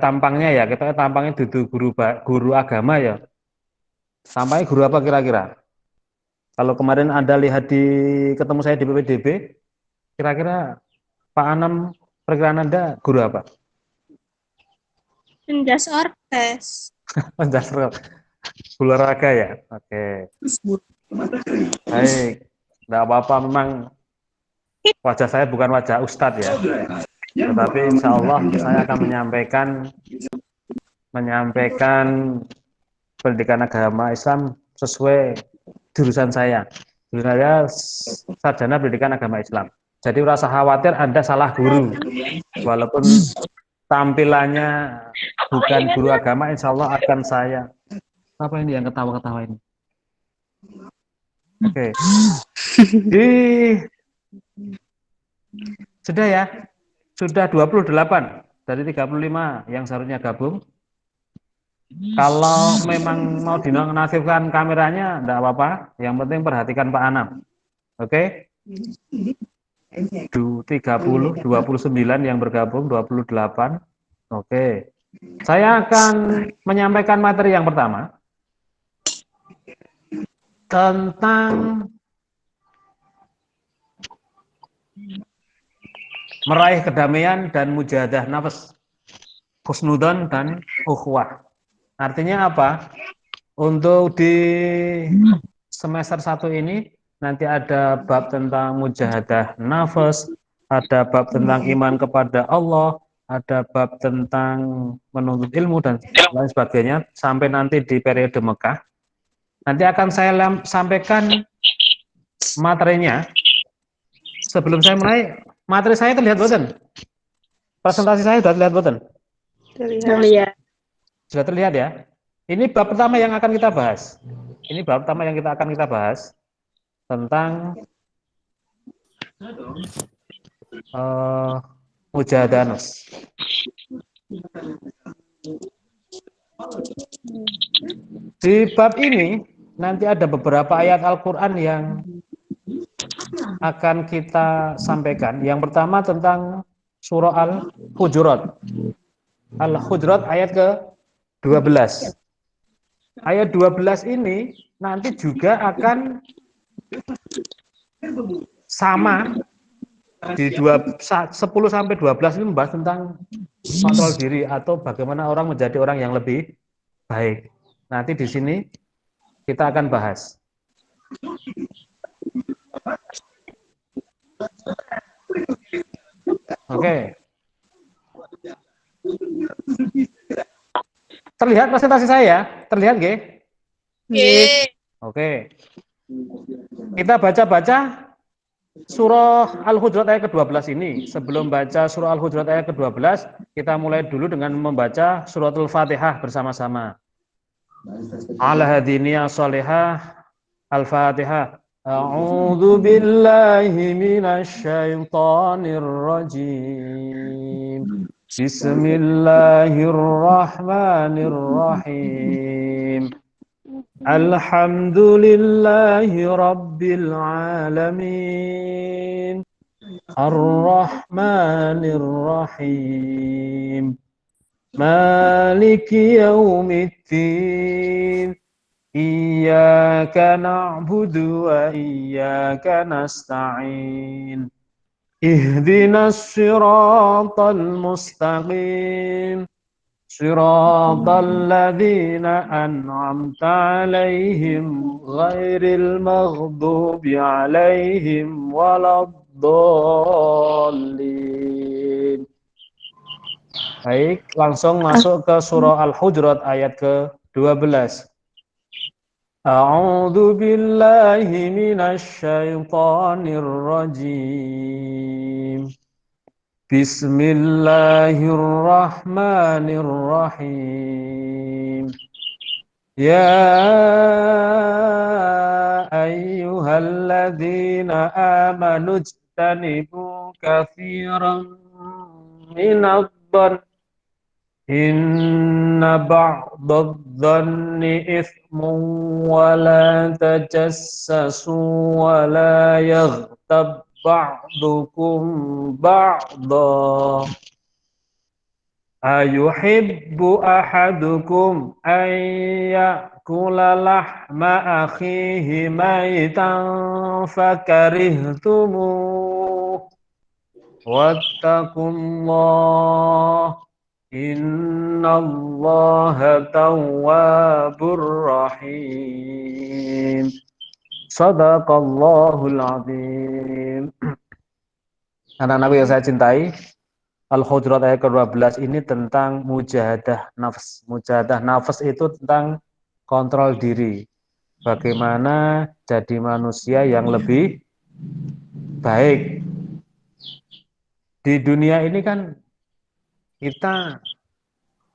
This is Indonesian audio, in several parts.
tampangnya ya, kita tampangnya dudu guru agama ya. Tampangnya guru apa kira-kira? Kalau kemarin Anda lihat ketemu saya di PPDB, kira-kira Pak Anam perkiraan Anda guru apa? Penjas orkes. Penjasro, olahraga ya. Oke. Baik. Tidak apa-apa, memang wajah saya bukan wajah Ustadz ya. Tetapi insya Allah saya akan menyampaikan pendidikan agama Islam sesuai jurusan saya. Jurusan saya sarjana pendidikan agama Islam. Jadi rasa khawatir Anda salah guru. Walaupun tampilannya bukan guru agama, insya Allah akan saya. Apa ini yang ketawa-ketawa ini? Oke. Sudah ya? Sudah 28 dari 35 yang seharusnya gabung. Kalau memang mau dinonaktifkan kameranya, enggak apa-apa. Yang penting perhatikan Pak Anam. Oke? 30, 29 yang bergabung, 28. Oke. Saya akan menyampaikan materi yang pertama tentang meraih kedamaian dan mujahadah nafas, husnudzon dan ukhuwah. Artinya apa? Untuk di semester 1 ini nanti ada bab tentang mujahadah nafas, ada bab tentang iman kepada Allah, ada bab tentang menuntut ilmu dan lain sebagainya sampai nanti di periode Mekah. Nanti akan saya sampaikan materinya. Sebelum saya mulai, materi saya terlihat boten? Presentasi saya sudah terlihat boten? Terlihat. Sudah terlihat ya? Ini bab pertama yang akan kita bahas. Ini bab pertama yang akan kita bahas tentang mujahadah nafas. Di bab ini nanti ada beberapa ayat Al-Quran yang akan kita sampaikan. Yang pertama tentang surah Al-Hujurat. Al-Hujurat ayat ke-12. Ayat 12 ini nanti juga akan sama di 10 sampai 12 ini membahas tentang kontrol diri atau bagaimana orang menjadi orang yang lebih baik. Nanti di sini kita akan bahas. Oke. Terlihat presentasi saya? Terlihat nggih? Nggih. Oke. Kita baca-baca surah Al-Hujurat ayat ke-12 ini. Sebelum baca surah Al-Hujurat ayat ke-12, kita mulai dulu dengan membaca suratul Fatihah bersama-sama. Al-Hadiniyah Salihah Al-Fatihah. A'udzu billahi minasy syaithanir rajim. Bismillahirrahmanirrahim. Alhamdulillahi rabbil alamin. Ar-Rahmanir Rahim. Maliki yaumiddin. Iyyaka na'budu wa iyyaka nasta'in. Ihdinas siratal mustaqim. Siratal ladzina an'amta 'alaihim ghairil maghdubi 'alaihim waladdallin. Baik, langsung masuk ke surah Al-Hujurat ayat ke-12. A'udzu billahi minasy syaithanir rajim. Bismillahirrahmanirrahim. Ya ayyuhalladzina amanu ijtanibu katsiran minadh-dhann inna ba'dadh-dhanni itsmun wa la tajassasu wa la yaghtab ba'dukum ba'dha. Ayuhibbu ahadukum ayyakula lahma akhihi maitan fakarihtumuh wattaqullah innallaha tawwabur rahim. Shadaqallahul azim. Anak-anak yang saya cintai, Al-Hujurat ayat ke-12 ini tentang mujahadah nafs. Mujahadah nafs itu tentang kontrol diri. Bagaimana jadi manusia yang lebih baik. Di dunia ini kan kita,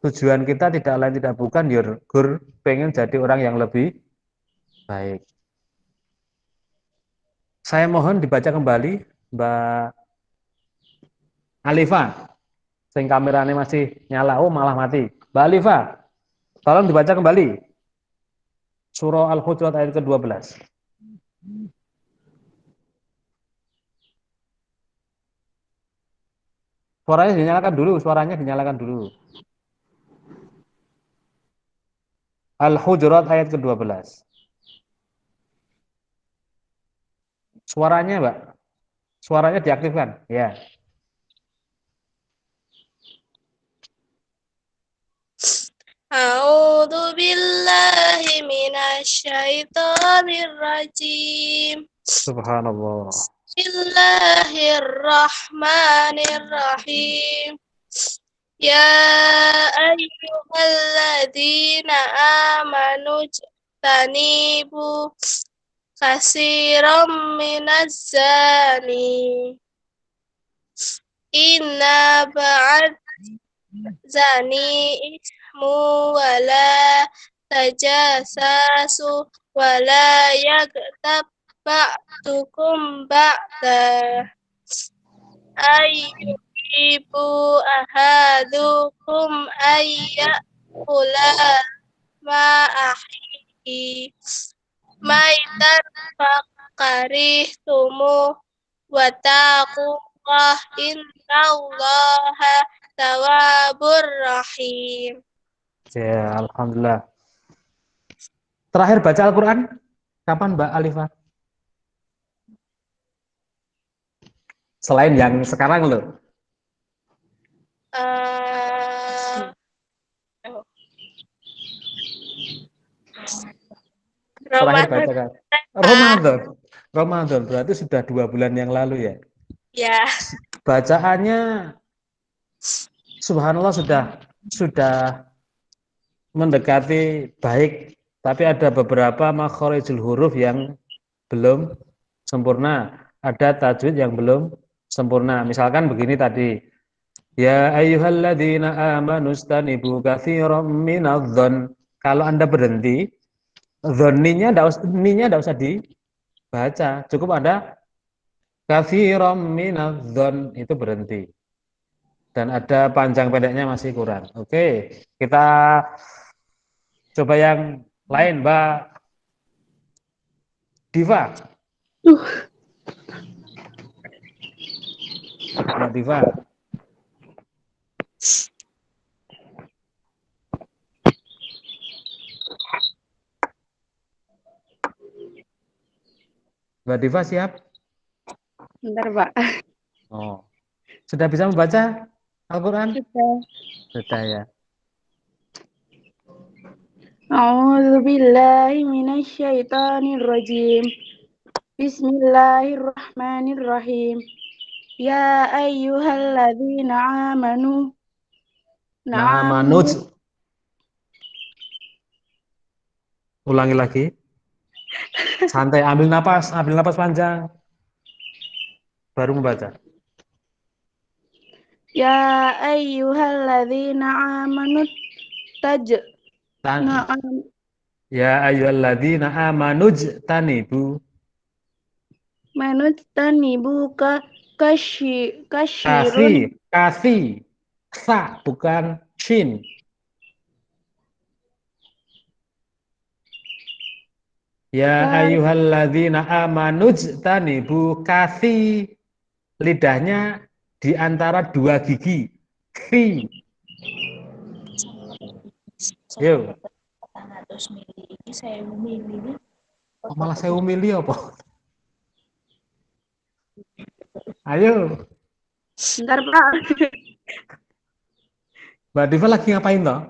tujuan kita tidak lain tidak bukan gur pengen jadi orang yang lebih baik. Saya mohon dibaca kembali Mbak Alifa. Sing kameranya masih nyala, oh malah mati. Mbak Alifa, tolong dibaca kembali. Surah Al-Hujurat ayat ke-12. Suaranya dinyalakan dulu, suaranya dinyalakan dulu. Al-Hujurat ayat ke-12. Suaranya, Mbak. Suaranya diaktifkan, ya. A'udzu billahi minasyaitonir rajim. Subhanallah. Bismillahirrahmanirrahim. Ya ayyuhalladzina amanu jtanibu katsiran minaz zani. Inna ba'd zani ismu wala tajasasu wala yaghtab ba'dukum ba'da ayyuhibu ahadukum ayyakula ma'ahihi maitan fakarihtumu wattaqullah innallaha tawwabur rahim. Ya, alhamdulillah. Terakhir baca Al-Quran kapan, Mbak Alifa? Selain yang sekarang loh. Terakhir baca kan? Ramadan berarti sudah 2 bulan yang lalu ya? Ya. Bacaannya subhanallah sudah mendekati baik, tapi ada beberapa makhorijul huruf yang belum sempurna, ada tajwid yang belum sempurna. Misalkan begini tadi, ya ayyuhalladzina amanu stanibu katsiran minadh-dhon. Kalau Anda berhenti, dhonninya enggak usah dibaca, cukup ada katsiran minadh-dhon, itu berhenti. Dan ada panjang pendeknya masih kurang. Oke, kita coba yang lain, Mbak Diva. Mbak Diva. Mbak Diva siap? Bentar, Pak. Oh, sudah bisa membaca Al-Quran? Sudah ya. A'udzu billahi minasyaitonir rajim. Bismillahirrahmanirrahim. Ya ayyuhalladzina amanu. Na'amanuj. Ulangi lagi. Santai, ambil napas panjang. Baru membaca. Ya ayyuhalladzina amanu Ya ayyuhalladzina amanuj tanibu. manujtanibu kasyirun. Kasih. Sa, bukan shin. Ya ayyuhalladzina amanuj tanibu. Kasih. Lidahnya di antara 2 gigi. Fi. Yuk. 400 mili ini saya mili. Oh, malah saya umili apa? Ayo. Bentar, Pak. Mbak Diva lagi ngapain toh?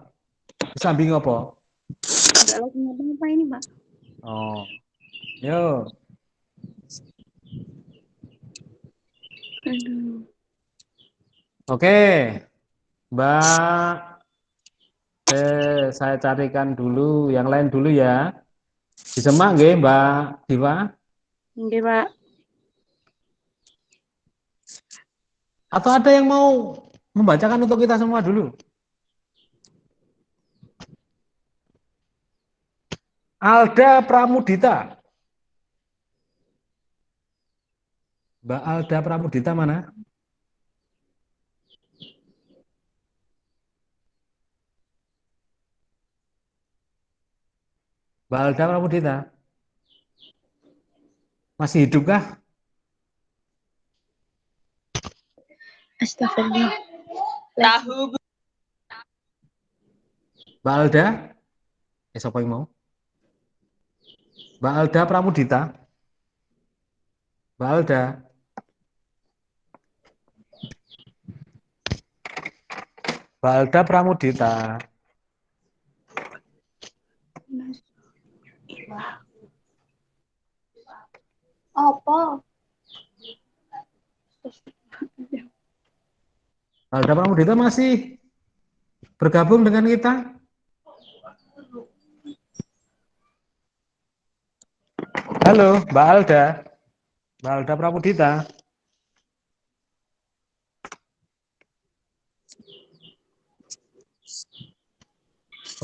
Di samping apa? Enggak lagi ngapa ini, Pak. Oh. Yuk. Aduh. Oke. Mbak. Saya carikan dulu yang lain dulu ya. Disemak nggih, Mbak Diva? Oke, Pak. Atau ada yang mau membacakan untuk kita semua dulu? Alda Pramudita. Mbak Alda Pramudita mana? Mbak Alda Pramudita. Masih hidupkah? Astagfirullah. Tahu. Mbak Alda? Siapa yang mau? Mbak Alda Pramudita. Mbak Alda. Mbak Alda Pramudita. Apa? Mbak Alda Pramudita masih bergabung dengan kita? Halo, Mbak Alda. Mbak Alda Pramudita.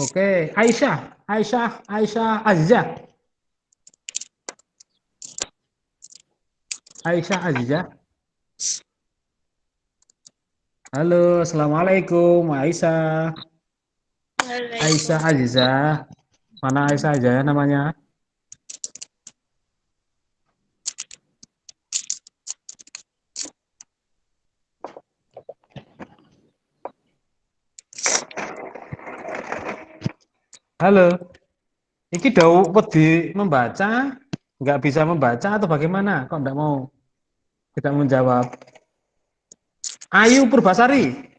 Oke, Aisyah Azizah. Aisyah Azizah. Halo, assalamualaikum, Aisyah. Aisyah Azizah. Mana Aisyah aja ya namanya? Halo. Iki dau wedi membaca, nggak bisa membaca atau bagaimana? Kok nggak mau tidak menjawab? Ayu Purbasari.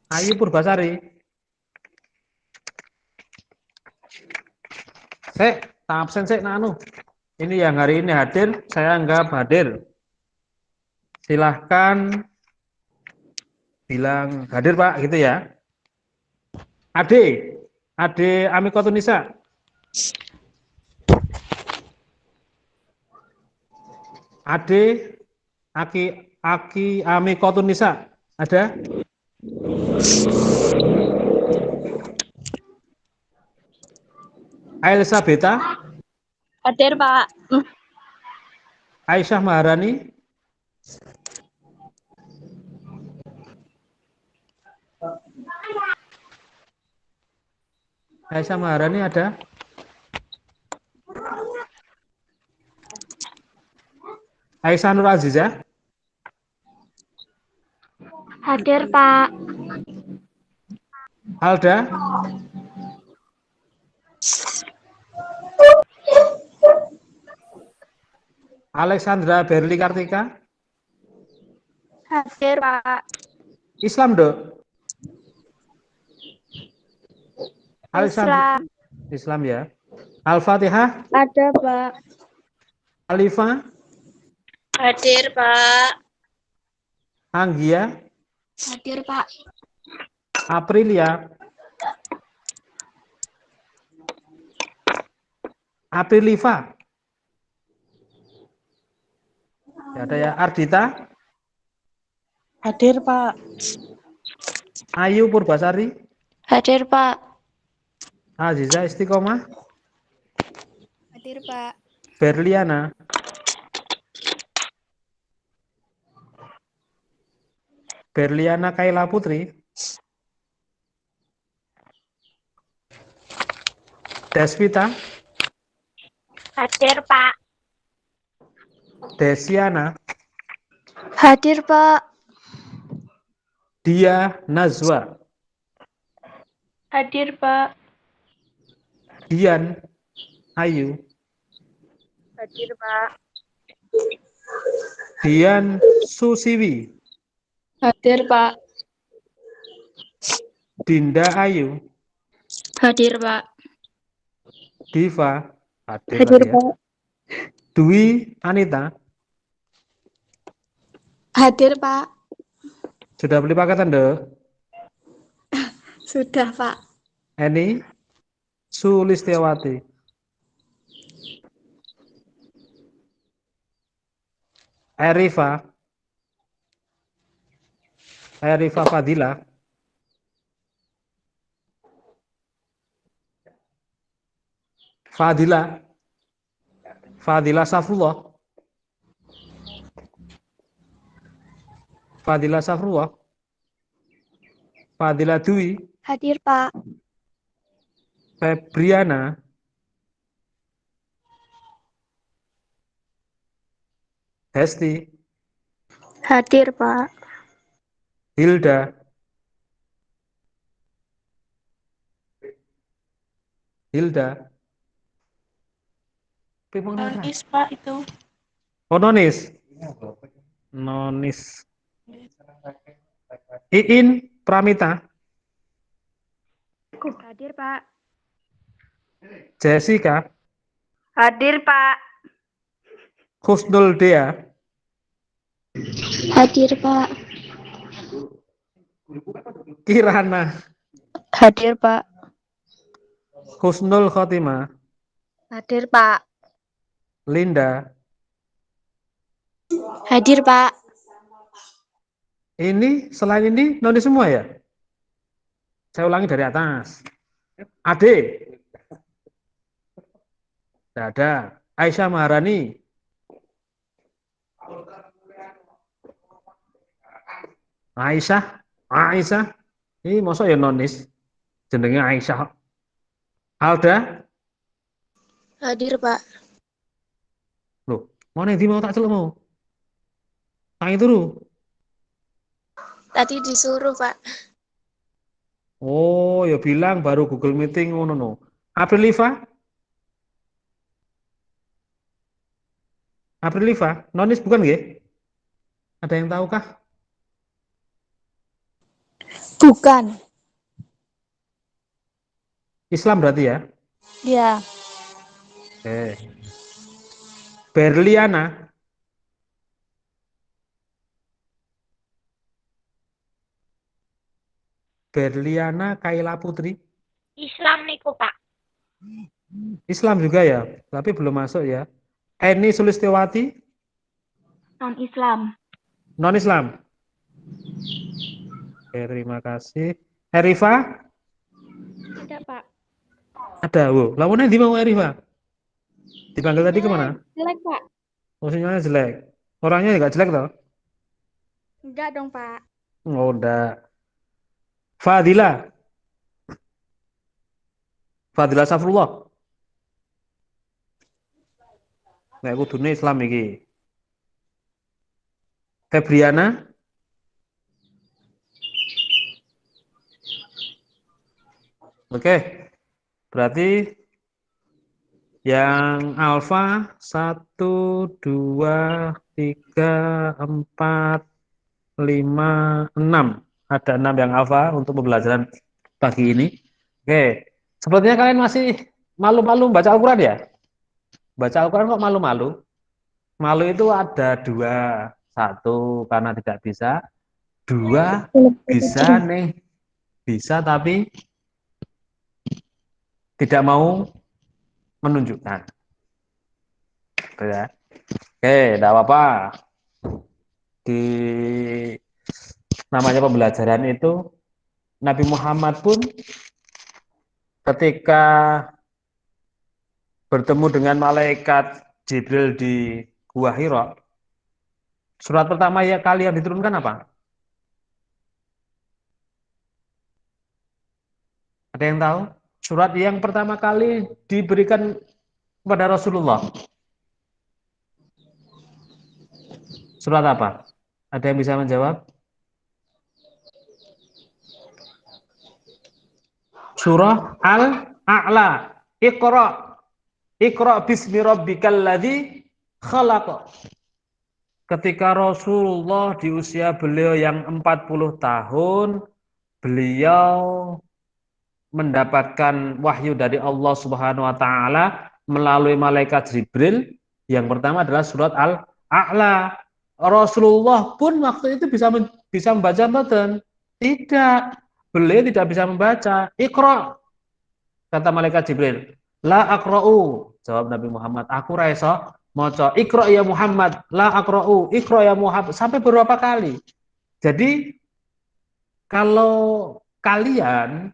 Ayu Purbasari. Tak absen nanu. Ini yang hari ini hadir, saya anggap hadir. Silahkan bilang hadir Pak, gitu ya. Ade Amikotunisa. Ade Aki Amikotunisa. Ada? Ailsa Beta. Hadir, Pak. Aisyah Maharani. Aisyah Maharani ada? Aisyah Nur Azizah. Hadir, Pak. Alda. Alexandra Berli Kartika. Hadir, Pak. Islam, Dok. Alexandra. Islam ya. Al-Fatihah. Ada, Pak. Alifa. Hadir, Pak. Anggia. Hadir, Pak. Aprilia. Apriliva. Ya, ada ya. Ardita. Hadir, Pak. Ayu Purbasari. Hadir, Pak. Aziza Istiqomah. Hadir, Pak. Berliana. Berliana Kaila Putri. Desvita. Hadir, Pak. Desiana, Hadir, Pak. Dia Nazwa, Hadir, Pak. Dian Ayu, Hadir, Pak. Dian Susiwi, Hadir, Pak. Dinda Ayu, Hadir, Pak. Diva, hadir Hadir, tadi ya. Pak. Dwi Anita, Hadir, Pak. sudah beli paketan deh. Sudah, Pak. Eni Sulistiawati, Erifa Fadila, Fadila Safrullah, Fadila Dwi, Hadir, Pak. Febriana, Hesti, Hadir, Pak. Hilda, Nonis, Pak, itu. Oh, Nonis, Iin Pramita, Hadir, Pak. Jessica, Hadir, Pak. Husnul Dea, Hadir, Pak. Kirana, Hadir, Pak. Husnul Khotimah, Hadir, Pak. Linda. Hadir, Pak. Ini selain ini Nonis semua ya? Saya ulangi dari atas. Ade, tidak ada. Aisyah Maharani, Aisyah, ini masa ya Nonis, jenenge Aisyah. Alda, Hadir, Pak. loh, mau nanti mau tak celuk mau? Tangi turu. Tadi disuruh, Pak. Oh, ya bilang baru Google Meeting ngono no. Apriliva, Nonis bukan nggih? Ada yang tahu kah? Bukan. Islam berarti ya? Ya. Berliana, Kaila Putri, Islam niku, Pak. Islam juga ya, tapi belum masuk ya. Eni Sulistiawati, Non-Islam. non-Islam. Oke, terima kasih. Erifa, Ada, Pak. ada. Wow, lawannya di mau Erifa? Dipanggil tadi kemana? Jelek, Pak. Oh, sinyalnya jelek. Orangnya nggak jelek toh? Enggak dong, Pak. Oh, enggak. Fadila Safrullah. Nek kudune Islam iki. Febriana, oke. Berarti yang alfa 1, 2, 3, 4, 5, 6. Ada 6 yang alfa untuk pembelajaran pagi ini. Oke. Sepertinya kalian masih malu-malu baca Al-Quran ya? Baca Al-Quran kok malu-malu? Malu itu ada 2. 1 karena tidak bisa. 2 bisa nih. Bisa tapi tidak mau menunjukkan. Gitu ya. Oke, tidak apa-apa. Di namanya pembelajaran itu Nabi Muhammad pun ketika bertemu dengan malaikat Jibril di Gua Hira, surat pertama ya kali yang diturunkan apa? Ada yang tahu? Surat yang pertama kali diberikan kepada Rasulullah. Surat apa? Ada yang bisa menjawab? Surah Al-A'la. Iqra. Iqra bismi rabbikal ladzi khalaq. Ketika Rasulullah di usia beliau yang 40 tahun, beliau mendapatkan wahyu dari Allah Subhanahu wa taala melalui malaikat Jibril. Yang pertama adalah surat Al-A'la. Rasulullah pun waktu itu bisa membaca mboten? Tidak. Beliau tidak bisa membaca. Iqra, kata malaikat Jibril. La aqra'u, jawab Nabi Muhammad, aku ra iso maca. Iqra ya Muhammad, la aqra'u, iqra ya Muhammad, sampai beberapa kali. Jadi kalau kalian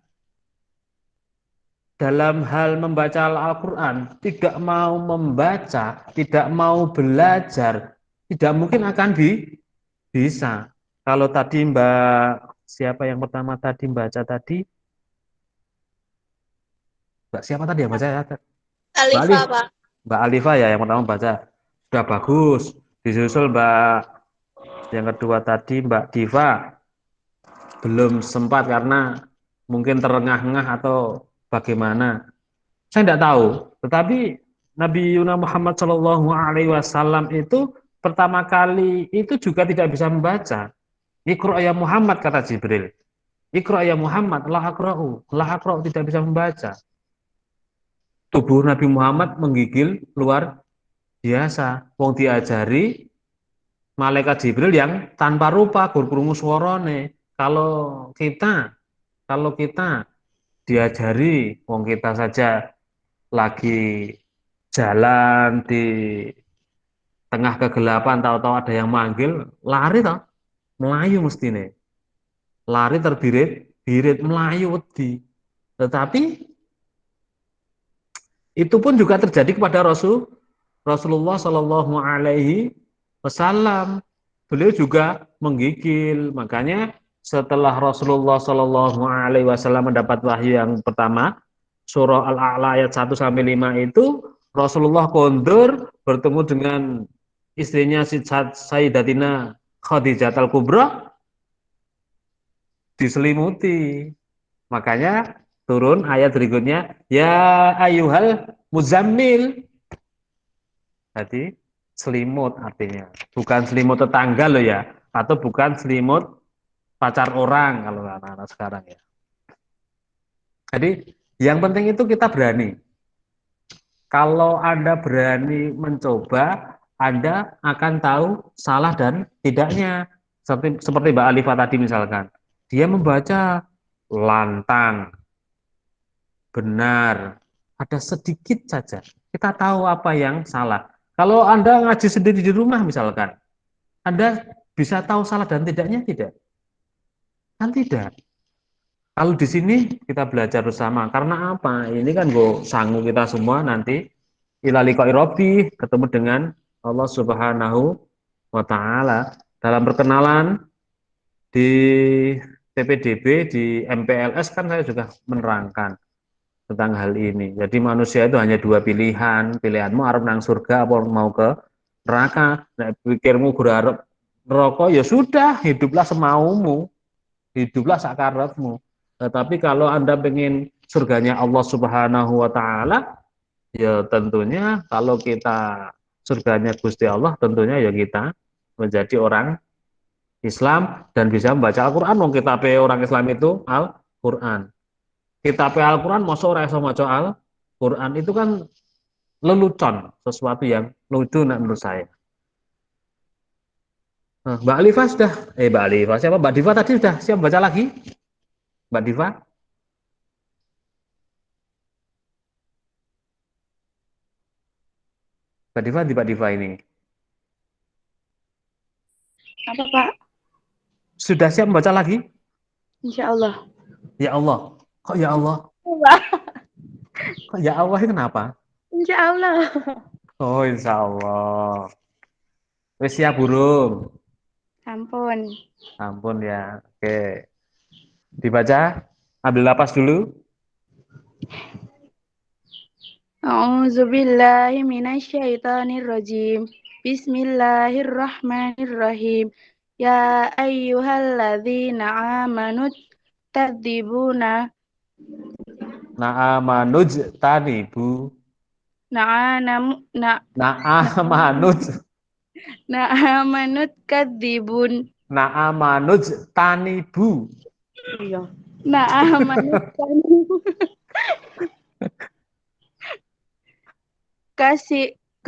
dalam hal membaca Al-Quran tidak mau membaca, tidak mau belajar, tidak mungkin akan bisa. Kalau tadi Mbak, siapa yang pertama tadi baca tadi? Mbak siapa tadi yang baca ya? Mbak Alifa, Alif, Pak. Mbak Alifa ya yang pertama baca. Sudah bagus. Disusul Mbak yang kedua tadi Mbak Diva. Belum sempat karena mungkin terengah-engah atau bagaimana. Saya tidak tahu. Tetapi Nabi Yuna Muhammad Shallallahu Alaihi Wasallam itu pertama kali itu juga tidak bisa membaca. Iqra ya Muhammad, kata Jibril. Iqra ya Muhammad, la aqra'u, tidak bisa membaca. Tubuh Nabi Muhammad menggigil luar biasa. Wong diajari malaikat Jibril yang tanpa rupa, gur krungu swarane. Kalau kita diajari, wong kita saja lagi jalan di tengah kegelapan, tahu-tahu ada yang manggil, lari toh, melayu mestine. Lari terbirit-birit, melayu wedi. Tetapi itu pun juga terjadi kepada Rasulullah Shallallahu Alaihi Wasallam. Beliau juga menggigil. Makanya setelah Rasulullah Shallallahu Alaihi Wasallam mendapat wahyu yang pertama, surah Al-A'la ayat 1 sampai 5 itu, Rasulullah kondur bertemu dengan istrinya Sayyidatina Khadijah Al-Kubra, diselimuti. Makanya turun ayat berikutnya, ya ayyuhal muzammil. Jadi selimut artinya, bukan selimut tetangga loh ya, atau bukan selimut pacar orang kalau anak-anak sekarang ya. Jadi yang penting itu kita berani. Kalau Anda berani mencoba, Anda akan tahu salah dan tidaknya. Seperti Mbak Alifah tadi misalkan, dia membaca lantang, benar, ada sedikit saja. Kita tahu apa yang salah. Kalau Anda ngaji sendiri di rumah misalkan, Anda bisa tahu salah dan tidaknya tidak? Kan tidak. Kalau di sini kita belajar bersama. Karena apa? Ini kan go sangu kita semua nanti ila liqa'i rabbi, ketemu dengan Allah Subhanahu wa taala. Dalam perkenalan di TPDB di MPLS kan saya juga menerangkan tentang hal ini. Jadi manusia itu hanya dua pilihan. Pilihanmu arep nang surga apa mau ke neraka. Nek pikirmu berharap neraka ya sudah, hiduplah semaumu. Hiduplah sakarepmu. Tetapi kalau Anda pengen surganya Allah Subhanahu wa taala, ya tentunya kalau kita surganya Gusti Allah, tentunya ya kita menjadi orang Islam dan bisa membaca Al-Qur'an. Wong kita orang Islam itu Al-Qur'an. Kitab Al-Quran masa ora iso maca Al-Quran, itu kan lelucon, sesuatu yang lucu menurut saya. Nah, Mbak Alifa sudah, Mbak Alifa siapa? Mbak Diva tadi sudah siap baca lagi? Mbak Diva? Mbak Diva di Mbak Diva ini. Apa, Pak? Sudah siap membaca lagi? Insya Allah. Ya Allah. Kok ya Allah? Kok ya Allah itu kenapa? Insya Allah. Oh, insya Allah. Wis siap burung? Ampun. Ampun ya. Oke. Dibaca. Ambil lapas dulu. A'udzubillahi minasyaitonirrajim. Bismillahirrahmanirrahim. Ya ayyuhalladzina amanu tadzibuna Na'amanuj tanibu. na'anamu Na'amanuj. na'amanut kadzibun. Na'amanuj tanibu. Iya. Na'amanut kadzibun.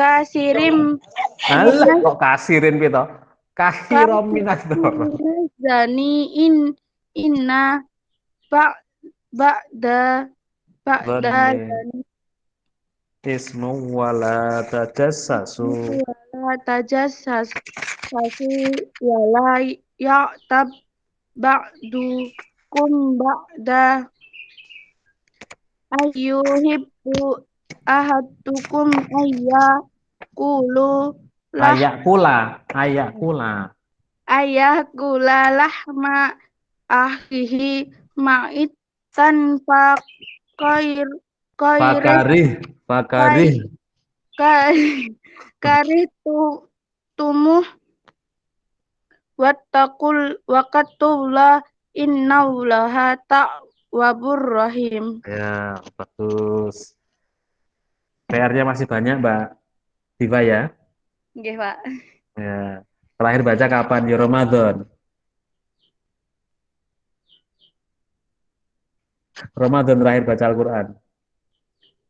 Kasirim Alah, kok kasirin pito? Kahirom minat doro. zani inna ba ba'da Dhanni zani ismu wala tajassasu. wala tajassas wala ya'tab ba'dukum ba'da ayyuhibbu ahadukum kulu lah Ayak kula. kula lahma akhihi ma'it tanpa koir koiris Bakarih. karih tumuh waqatullah innallaha tawwabur rahim. Ya, bagus. PR-nya masih banyak, Mbak Diva ya. Nggih, Pak. Ya. Terakhir baca kapan? Ya Ramadan. Ramadan terakhir baca Al-Quran.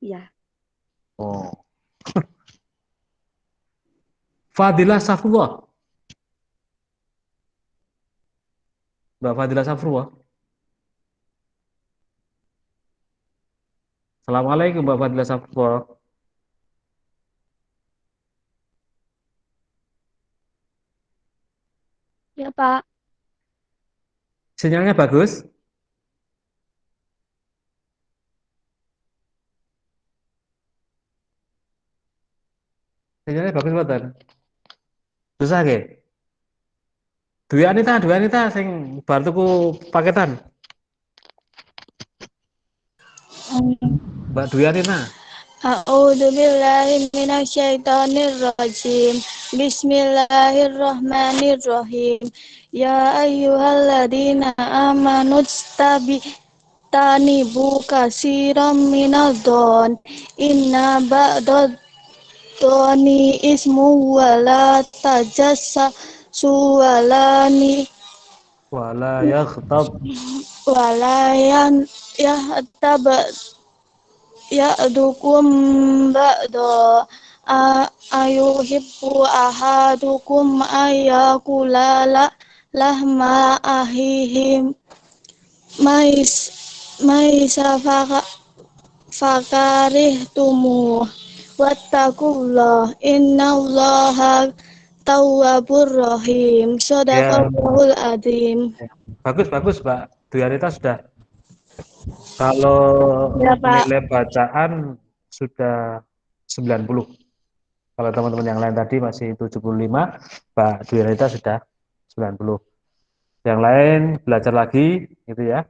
Iya. Oh. Fadilah Safrullah. Mbak Fadilah Safrullah. Assalamualaikum Mbak Fadilah Safrullah. Ya, Pak. Sinyalnya bagus? Sinyalnya bagus banget. Susah ke? Dua Anita sing bar tuku paketan. Mbak Dwi Anita. A'udzu billahi minasyaitonir rajim. Bismillahirrahmanirrahim. Ya ayyuhalladzina amanu tanibu katsiran minadh-dhon. Inna ba'dadh-dhoni ismu wala tajassasu Wala yaghtab. wala yahtab ya'dukum ba'da ayuhibbu ahadukum ayyakula lahma ahihim maisa fakarihtumu wattaqullah innallaha tawwabur rahim. Ya, Shadaqallahul adzim. bagus Mbak Dwi Anita sudah. Kalau Ya, Pak. nilai bacaan sudah 90. Kalau teman-teman yang lain tadi masih 75, Mbak Dwi Anita sudah 90. Yang lain belajar lagi, gitu ya.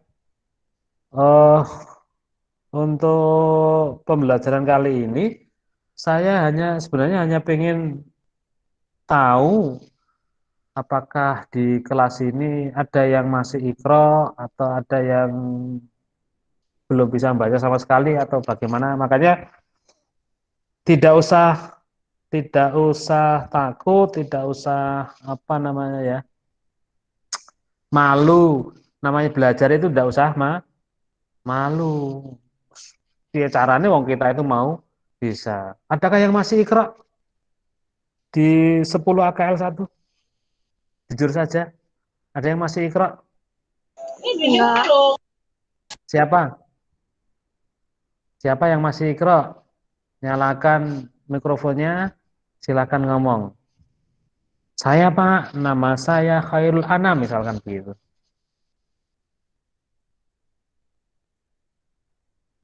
Untuk pembelajaran kali ini, saya sebenarnya hanya pengen tahu apakah di kelas ini ada yang masih ikro atau ada yang belum bisa membaca sama sekali atau bagaimana. Makanya tidak usah takut, tidak usah malu. Namanya belajar itu tidak usah malu. Ya caranya wong kita itu mau bisa. Adakah yang masih ikra di 10 AKL 1? Jujur saja. Ada yang masih ikra? Enggak. Siapa? Siapa yang masih ikra? Nyalakan mikrofonnya, silakan ngomong. Saya Pak, nama saya Khairul Anam, misalkan begitu.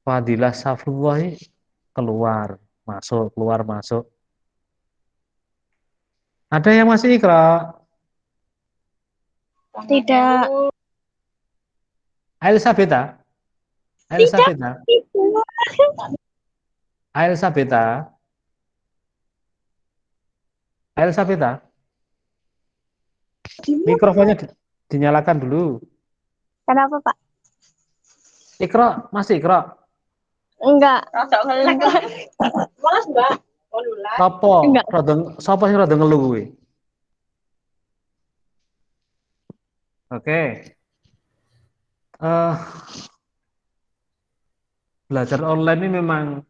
Fadilah Safrullah keluar, masuk, keluar, masuk. Ada yang masih ikra? Tidak. Elsabeta? Elsabeta? Elsabeta? Elsafita, mikrofonnya dinyalakan dulu. Kenapa, Pak? Ikra, masih Ikra. Enggak. Malas, Mbak. Oh, lula. Sopo, Enggak. sopo sing rada ngeluh kuwi? Oke. Eh, belajar online ini memang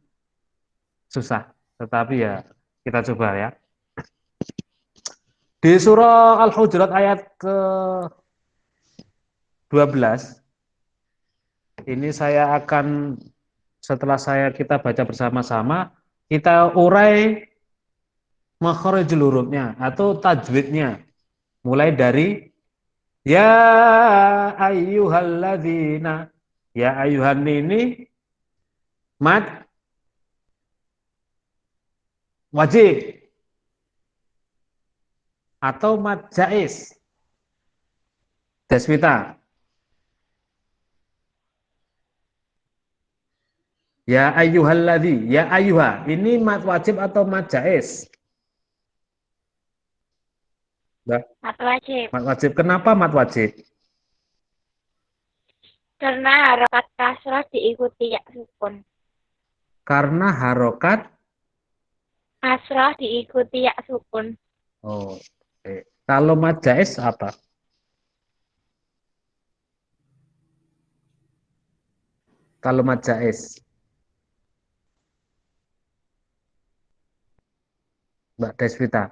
susah, tetapi ya kita coba ya. Di surah Al-Hujurat ayat ke-12, ini saya akan setelah kita baca bersama-sama, kita urai makharijul hurufnya atau tajwidnya. Mulai dari ya ayyuhalladzina. Ya ayyuhan ini mad wajib atau mad jaiz. Deswita. Ya ayyuhalladzi, ya ayyuha. Ini mad wajib atau mad jaiz? Mbak, Mat wajib. mad wajib. Kenapa mad wajib? Karena harokat kasrah diikuti ya sukun. Karena harokat. Kasrah diikuti ya sukun. Oh, oke. Kalau mad jaiz apa? Kalau mad jaiz, Mbak Deswita.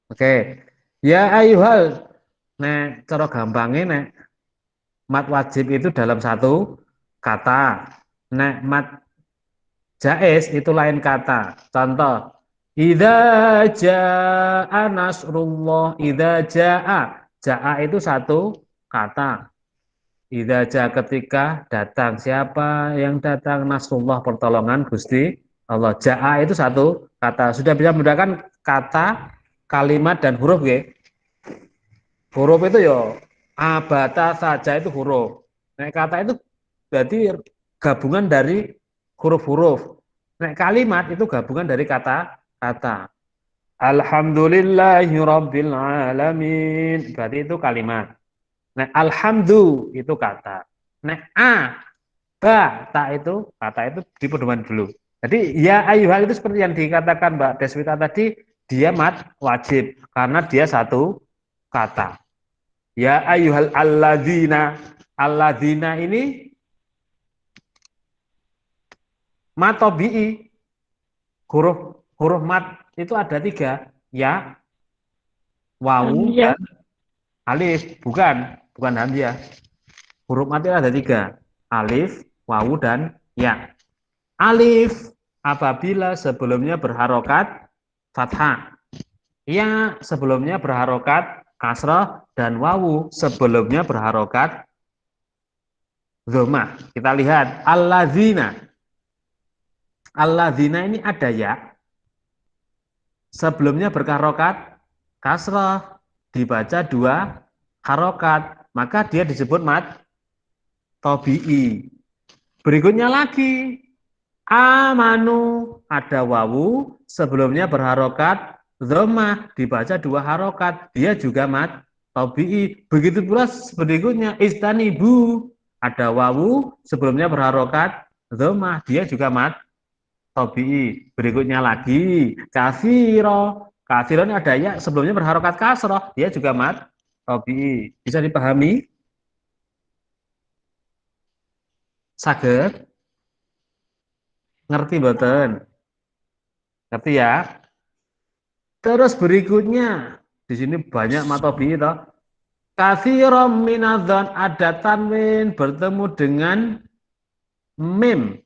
Oke. Ya ayyuhal. Nek cara gampangnya nek mad wajib itu dalam satu kata. Nek mad jaiz itu lain kata. Contoh, idza jaa nasrullah, idza jaa. Jaa itu satu kata. Idza jaa ketika datang. Siapa yang datang? Nasrullah, pertolongan Gusti Allah. Jaa itu satu kata. Sudah bisa membedakan kata, kalimat dan huruf ya. Huruf itu ya abata saja itu huruf. Nek kata itu berarti gabungan dari huruf-huruf. Nek kalimat itu gabungan dari kata-kata. Alhamdulillahirabbil alamin. Berarti itu kalimat. Nek alhamdu itu kata. Nek ta itu kata itu dipedoman dulu. Jadi ya ayyuhal itu seperti yang dikatakan Mbak Deswita tadi, dia mad wajib karena dia satu kata. Ya ayyuhal alladzina. Alladzina ini mad tabi'i. Huruf mad itu ada tiga. Ya, wawu, Hamzah. dan alif. Bukan hamzah. Huruf mad itu ada tiga. Alif, wawu, dan ya. Alif apabila sebelumnya berharokat fathah. Ya sebelumnya berharokat kasrah, dan wawu sebelumnya berharokat dhammah. Kita lihat alladzina. Alladzina ini ada ya. Sebelumnya berharokat kasrah, dibaca dua harokat, maka dia disebut mad tabi'i. Berikutnya lagi amanu, ada wawu sebelumnya berharokat dhammah, dibaca dua harokat, dia juga mad tabi'i. Begitu pula berikutnya istanibu, ada wawu sebelumnya berharokat dhammah, dia juga mad tabi'i. Berikutnya lagi kasiro, kasiro ini ada ya sebelumnya berharokat kasroh, dia juga mad tabi'i. Bisa dipahami? Saged? Ngerti mboten? Ngerti ya? Terus berikutnya di sini banyak matobi itu. Katsiran minadzan, ada tanwin bertemu dengan mim.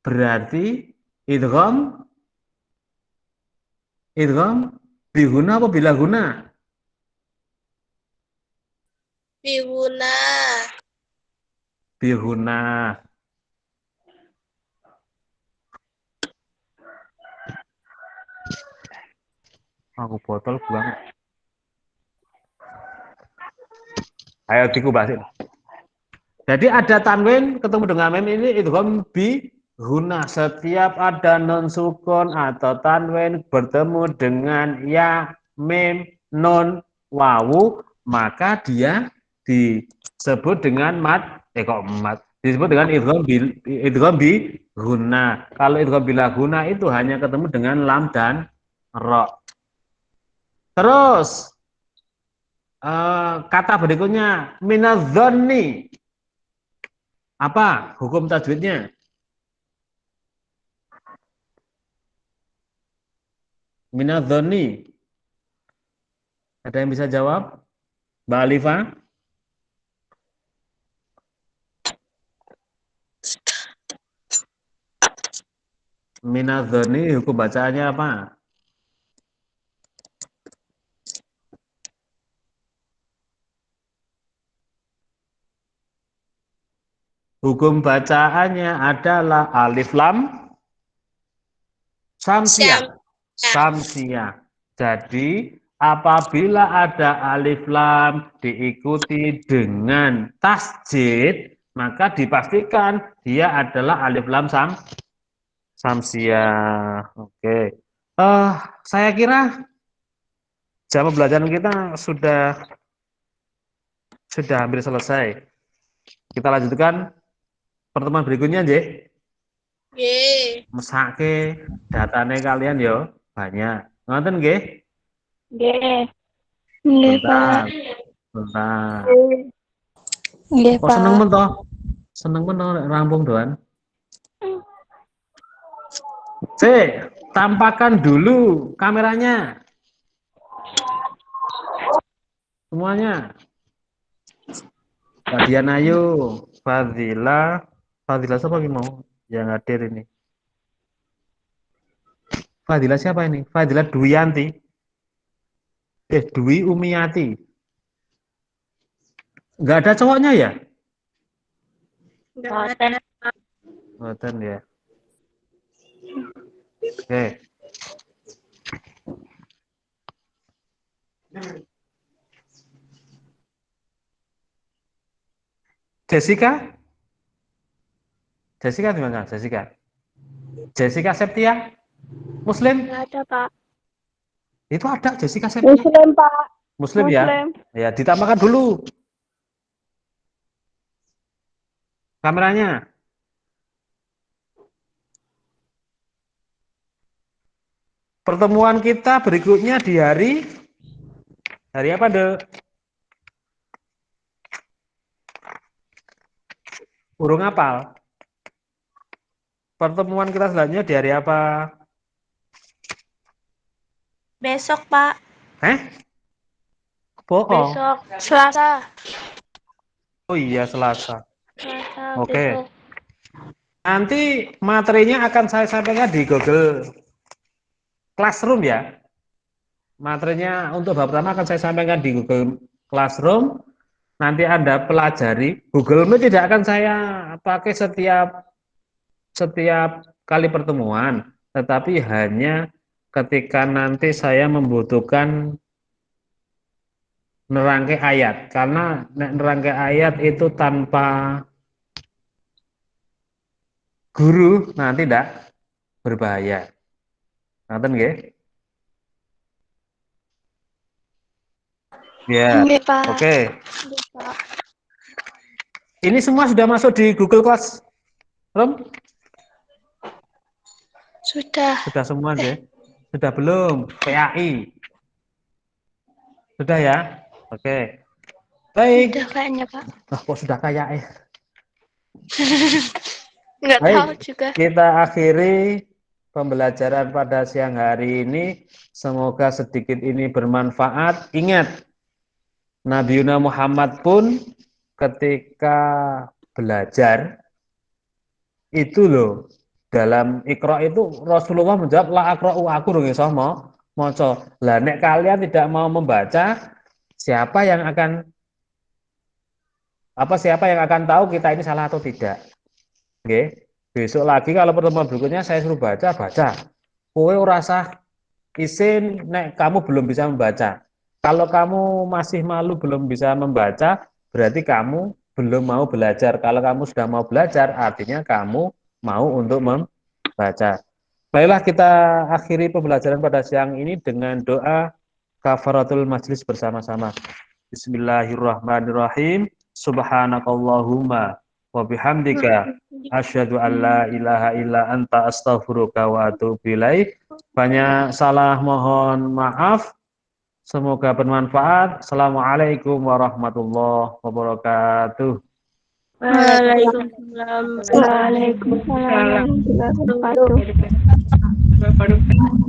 Berarti idgham bihuna apa bila guna? Biguna. Bihuna. Aku botol buang. Ayo dikubasin. Jadi ada tanwin ketemu dengan mim ini idgham bi guna. Setiap ada nun sukun atau tanwin bertemu dengan ya, mim, nun, wawu, maka dia disebut dengan disebut dengan idgham bi guna. Kalau idgham bila guna itu hanya ketemu dengan lam dan ro. Terus kata berikutnya minadh-dhonni. Apa hukum tajwidnya? Minadh-dhonni. Ada yang bisa jawab? Mbak Alifa? Minadh-dhonni hukum bacaannya apa? Hukum bacaannya adalah alif lam samsiah. Samsiah. Jadi apabila ada alif lam diikuti dengan tasjid, maka dipastikan dia adalah alif lam samsiah. Oke. Saya kira jam pembelajaran kita sudah hampir selesai. Kita lanjutkan pertemuan berikutnya, Nggih. Nggih. Mesake datane kalian yo banyak. Ngoten nggih? Nggih. Nggih, Pak. Bentar. Nggih, Kok seneng Pak. men toh? Seneng men toh nek rampung doan. Tampakkan dulu kameranya. Semuanya. Mbak Dian Ayu, Fadila siapa yang mau yang hadir ini? Fadila siapa ini? Fadila Duyanti. Dwi Umiyati. Enggak ada cowoknya ya? Boten. Boten ya. Oke. Jessica? Jessica di mana? Jessica Septia? Muslim? Nggak ada, Pak. Itu ada Jessica Septia. Muslim, Pak. Muslim ya? Ya, ditambahkan dulu kameranya. Pertemuan kita berikutnya di hari apa, Dek? Burung apal. Pertemuan kita selanjutnya di hari apa? Besok, Pak. Bohong. Besok. Selasa. Oh iya, Selasa. Selasa Oke. besok. Nanti materinya akan saya sampaikan di Google Classroom ya. Materinya untuk bab pertama akan saya sampaikan di Google Classroom. Nanti Anda pelajari. Google Meet tidak akan saya pakai setiap kali pertemuan, tetapi hanya ketika nanti saya membutuhkan nerangke ayat. Karena nerangke ayat itu tanpa guru nanti tidak berbahaya. Nanti nggih? Ya. Nggih, Pak. Oke. Nggih, Pak. Ini semua sudah masuk di Google Classroom? Sudah. Sudah semua nggih? Sudah belum? PAI. Sudah ya? Oke. Baik. Sudah kayaknya, Pak. Kok sudah kayak ya? Nggak Baik, tahu juga. kita akhiri pembelajaran pada siang hari ini. Semoga sedikit ini bermanfaat. Ingat, Nabi Muhammad pun ketika belajar itu loh, dalam Iqra itu Rasulullah menjawab la aqra'u, aku dong iso maca. Lah nek kalian tidak mau membaca, siapa yang akan tahu kita ini salah atau tidak? Oke. Besok lagi kalau pertemuan berikutnya saya suruh baca. Kowe ora usah isin nek kamu belum bisa membaca. Kalau kamu masih malu belum bisa membaca, berarti kamu belum mau belajar. Kalau kamu sudah mau belajar, artinya kamu mau untuk membaca. Baiklah, kita akhiri pembelajaran pada siang ini dengan doa kafaratul majlis bersama-sama. Bismillahirrahmanirrahim. Subhanakallahumma wa bihamdika asyhadu an la ilaha illa anta astaghfiruka wa atubu ilaik. Banyak salah mohon maaf. Semoga bermanfaat. Assalamualaikum warahmatullahi wabarakatuh. Waalaikumsalam warahmatullahi wabarakatuh.